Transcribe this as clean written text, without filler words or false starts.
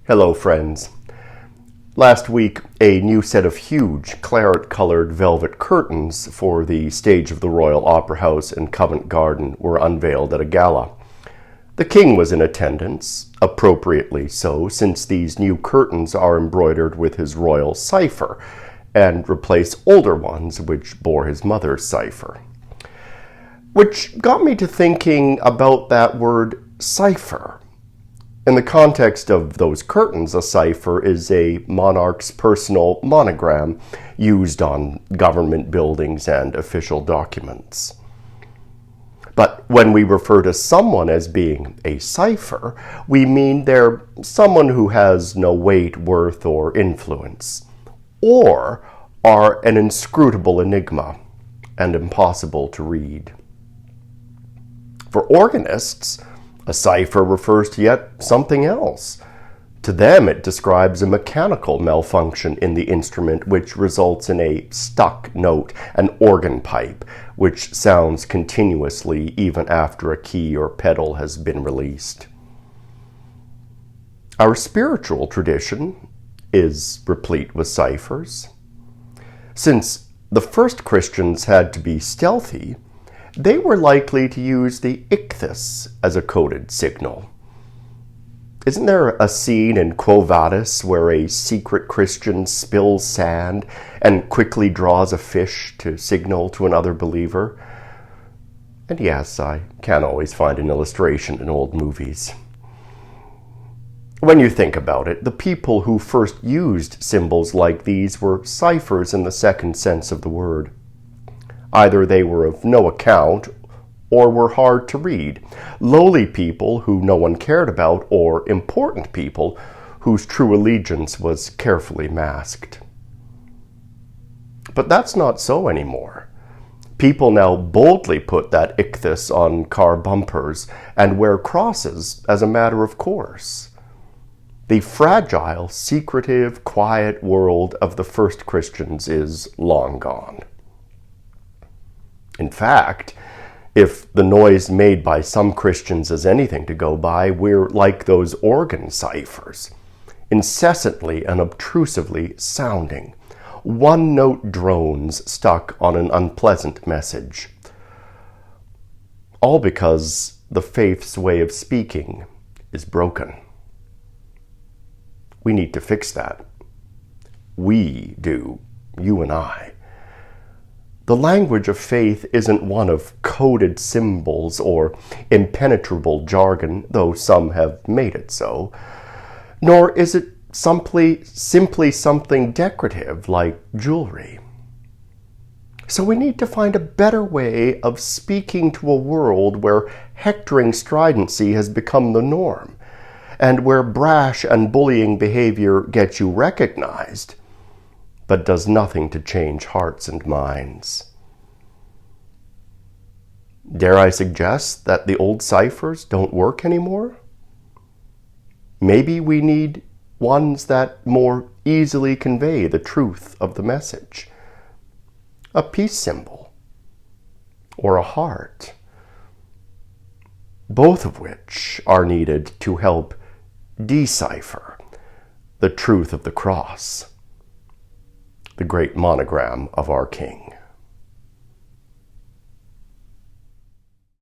Hello, friends. Last week, a new set of huge claret-colored velvet curtains for the stage of the Royal Opera House in Covent Garden were unveiled at a gala. The King was in attendance, appropriately so, since these new curtains are embroidered with his royal cipher and replace older ones which bore his mother's cipher. Which got me to thinking about that word cipher. In the context of those curtains, a cipher is a monarch's personal monogram used on government buildings and official documents. But when we refer to someone as being a cipher, we mean they're someone who has no weight, worth, or influence, or are an inscrutable enigma and impossible to read. For organists, a cipher refers to yet something else. To them, it describes a mechanical malfunction in the instrument which results in a stuck note, an organ pipe, which sounds continuously even after a key or pedal has been released. Our spiritual tradition is replete with ciphers. Since the first Christians had to be stealthy, they were likely to use the ichthys as a coded signal. Isn't there a scene in Quo Vadis where a secret Christian spills sand and quickly draws a fish to signal to another believer? And yes, I can always find an illustration in old movies. When you think about it, the people who first used symbols like these were ciphers in the second sense of the word. Either they were of no account or were hard to read, lowly people who no one cared about, or important people whose true allegiance was carefully masked. But that's not so anymore. People now boldly put that ichthys on car bumpers and wear crosses as a matter of course. The fragile, secretive, quiet world of the first Christians is long gone. In fact, if the noise made by some Christians is anything to go by, we're like those organ ciphers, incessantly and obtrusively sounding, one-note drones stuck on an unpleasant message. All because the faith's way of speaking is broken. We need to fix that. We do, you and I. The language of faith isn't one of coded symbols or impenetrable jargon, though some have made it so, nor is it simply something decorative like jewelry. So we need to find a better way of speaking to a world where hectoring stridency has become the norm, and where brash and bullying behavior gets you recognized, but does nothing to change hearts and minds. Dare I suggest that the old ciphers don't work anymore? Maybe we need ones that more easily convey the truth of the message. A peace symbol, or a heart, both of which are needed to help decipher the truth of the cross, the great monogram of our King.